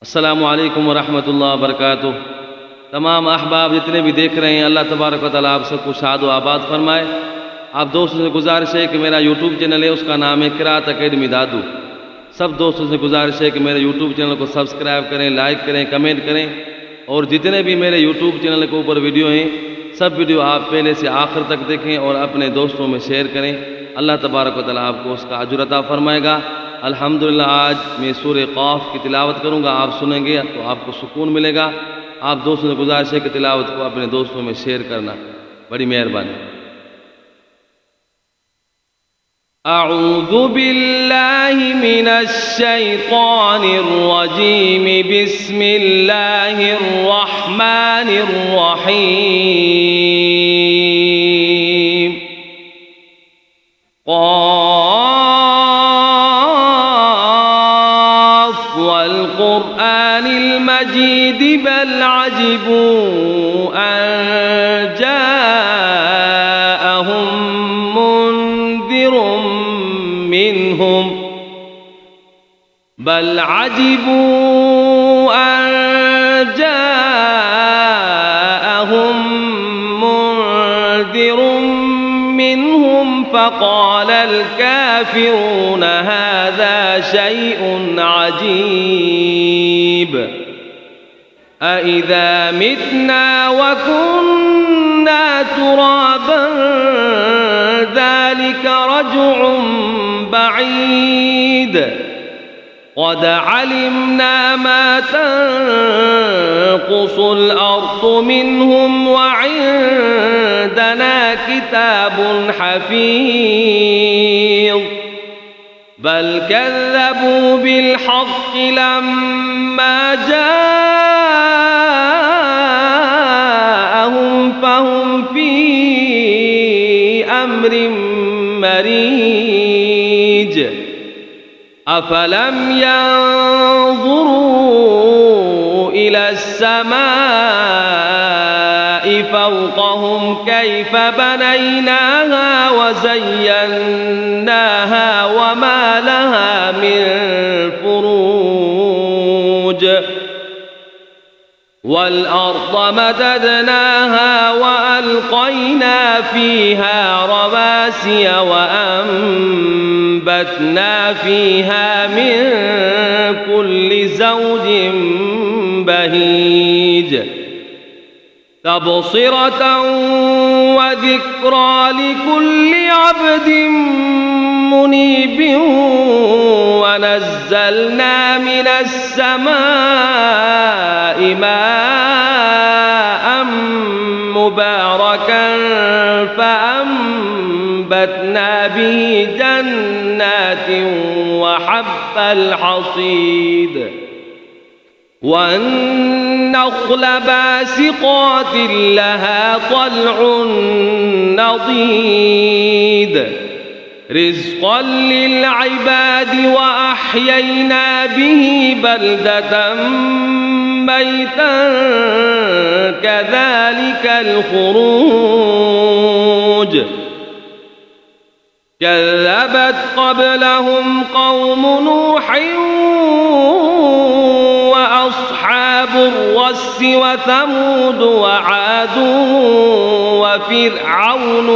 अस्सलामु अलैकुम वरहमतुल्लाहि वबरकातुह। तमाम अहबाब जितने भी देख रहे हैं, अल्लाह तबारक व तआला आप सबको शाद व आबाद फरमाए। आप दोस्तों से गुजारिश है कि मेरा यूट्यूब चैनल है, उसका नाम है क़िराअत अकेडमी दादू। सब दोस्तों से गुजारिश है कि मेरे यूट्यूब चैनल को सब्सक्राइब करें, लाइक करें, कमेंट करें। और जितने भी मेरे यूट्यूब चैनल के ऊपर वीडियो हैं, सब वीडियो आप पहले से आखिर तक देखें और अपने दोस्तों में शेयर करें। अल्लाह तबारक व तआला आपको उसका अजर अता फरमाएगा। अल्हम्दुलिल्लाह, आज मैं सूरह क़ाफ की तिलावत करूँगा, आप सुनेंगे तो आपको सुकून मिलेगा। आप दोस्तों से गुजारिश है कि तिलावत को अपने दोस्तों में शेयर करना, बड़ी मेहरबानी। अऊज़ु बिल्लाहि मिनश शैतानिर रजीम, बिस्मिल्लाहिर रहमानिर रहीम। क़ाफ़ वल क़ुरआनिल मजीद बल अजिबू अन जाअहुम मुन्ज़िरुम मिनहुम बल अजिबू अन जाअहुम मुन्ज़िरुम मिनहुम फ़क़ाल अल-काफ़िरून हाज़ा शैउन अजीब अइज़ा मितना वकुन्ना तुराबन ज़ालिक रज्उन बईद क़द अलिमना मा तनक़ुसुल अर्दु मिनहुम व इंदना किताबुन हफ़ीज़ बल कज़्ज़बू बिल हक़्क़ि लम्मा जाअहुम फ़हुम फ़ी अम्रिन मरीज अफ़लम यंज़ुरू इलस समाइ फ़ौक़हुम कैफ़ बनैनाहा व ज़य्यन्नाहा व मा लहा मिन फ़ुरूज वल अर्ज़ मददनाहा व अलक़ैना फ़ीहा रवासिय व अम्बतना फ़ीहा मिन कुल्लि ज़ौजिन बहीज तबसिरतन व ज़िक्रा लिकुल्लि अब्दिन मुनीब व नज़्ज़लना मिनस समाइ माअन मुबारकन फ़अंबतना बिही जन्नातिन व हब्बल हसीद वन्नख़्ल बासिक़ात लहा तल्अ नज़ीद रिज़क़न लिलइबाद व अह्यैना बिही बल्दतन मैतन कज़ालिकल ख़ुरूज कज़्ज़बत क़ब्लहुम क़ौम नूहिन व अस्हाबुर रस्स व समूद व आद व फ़िरऔन व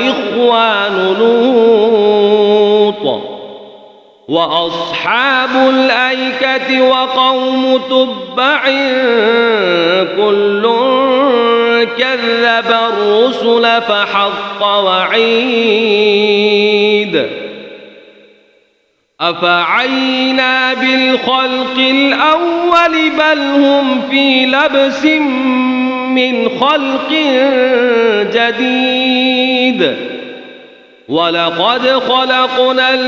इख़्वानु लूत व अस्हाबुल ऐकति व क़ौम तुब्बअ कुल्लुन कज़्ज़ब अर्रुसुल फ़हक़्क़ वഈद अफ़अयिना बिलख़ल्क़िल अव्वल बल हुम फ़ी लब्स मिन ख़ल्क़िन जदीद वलक़द ख़लक़नल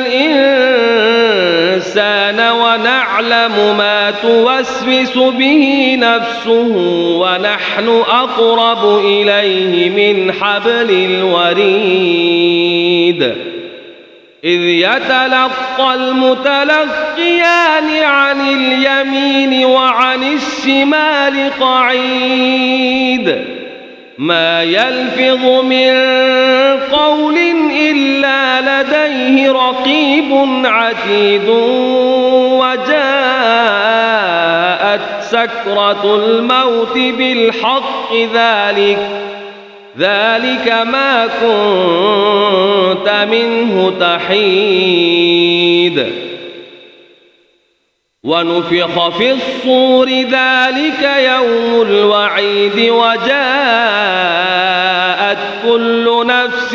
इंसान व नअलमु मा तुवस्विसु बिही नफ्सुहु व नहनु अक़रबु इलैहि मिन हब्लिल वरीद इज़ यतलक़्क़ल मुतलक़्क़ियान अनिल यमीन व अनिश शिमाल क़ईद मा यल्फ़िज़ु मिन क़ौलिन इल्ला लदैहि रक़ीबुन अतीद वजाअ سكرة الموت بالحق ذلك ما كنت منه تحيد ونفخ في الصور ذلك يوم الوعيد وجاءت كل نفس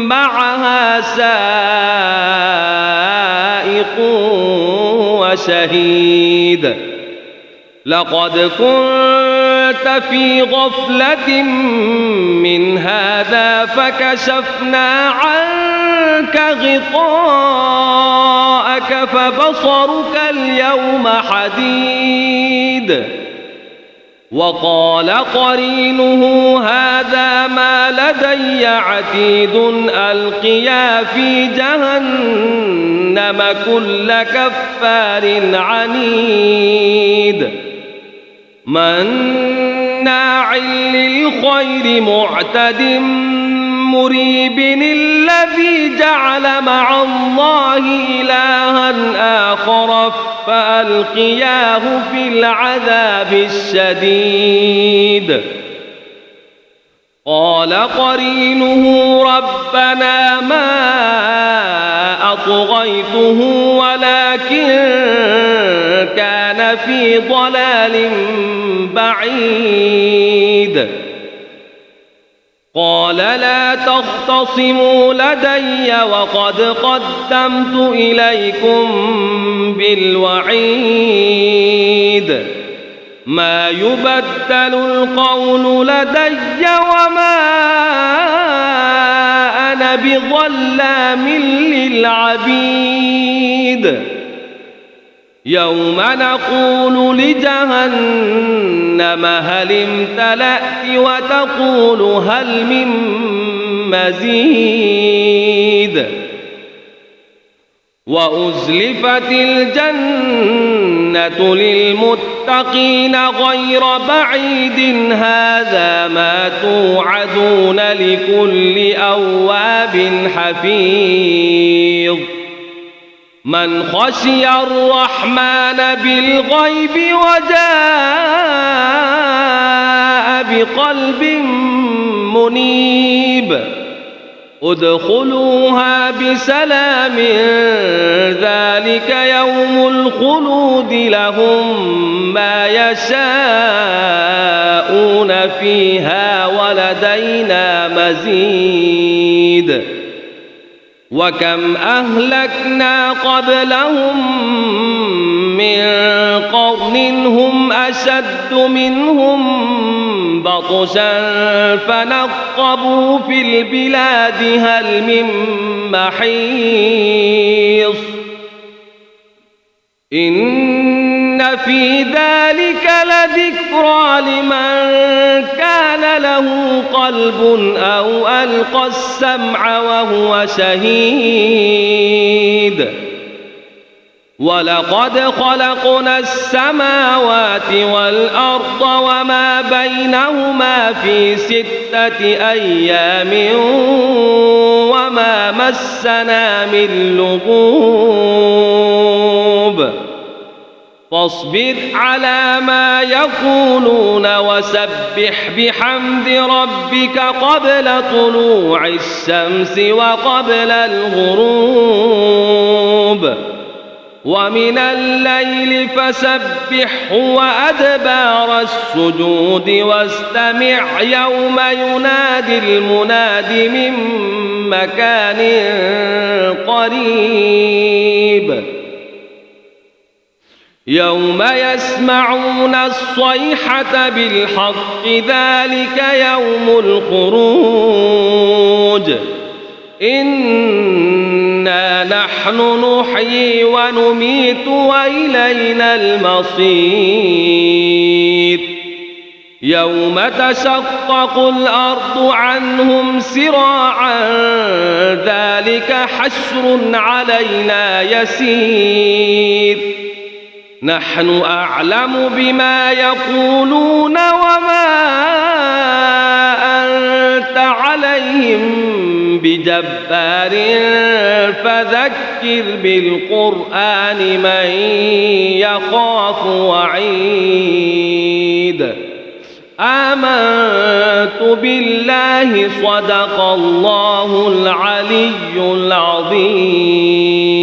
معها سائق وشهيد لقد كنت في غفلة من هذا فكشفنا عنك غطاءك فبصرك اليوم حديد وقال قرينه هذا ما لدي عتيد ألقيا في جهنم كل كفار عنيد مناع للخير معتد مريب الذي جعل مع الله إلها آخر فألقياه في العذاب الشديد قال قرينه ربنا ما أطغيته ولكن كان في ضلال بعيد قال لا تختصموا لدي وقد قدمت إليكم بالوعيد ما يبدل القول لدي وما أنا بظلام للعبيد يوم نقول لجهنم هل امتلأت وتقول هل من مزيد وأزلفت الجنة للمتقين غير بعيد هذا ما توعدون لكل أواب حفيظ من خشي الرحمن بالغيب وجاء بقلب منيب ادخلوها بسلام ذلك يوم الخلود لهم ما يشاءون فيها ولدينا مزيد وكم أهلكنا قبلهم من قرن هم أشد منهم بطشا فنقبوا في البلاد هل من محيص إن في ذلك لذكرى لمن كان له قلب أو ألقى السمع وهو شهيد ولقد خلقنا السماوات والأرض وما بينهما في 6 أيام وما مسنا من لغوب فاصبر على ما يقولون وسبح بحمد ربك قبل طلوع الشمس وقبل الغروب ومن الليل فسبحه وأدبار السجود واستمع يوم ينادي المناد من مكان قريب يوم يسمعون الصيحة بالحق ذلك يوم الخروج إنا نحن نحيي ونميت وإلينا المصير يوم تشقق الأرض عنهم سراعا ذلك حشر علينا يسير نحن أعلم بما يقولون وما أنت عليهم بجبار فذكر بالقرآن من يخاف وعيد آمنت بالله صدق الله العلي العظيم.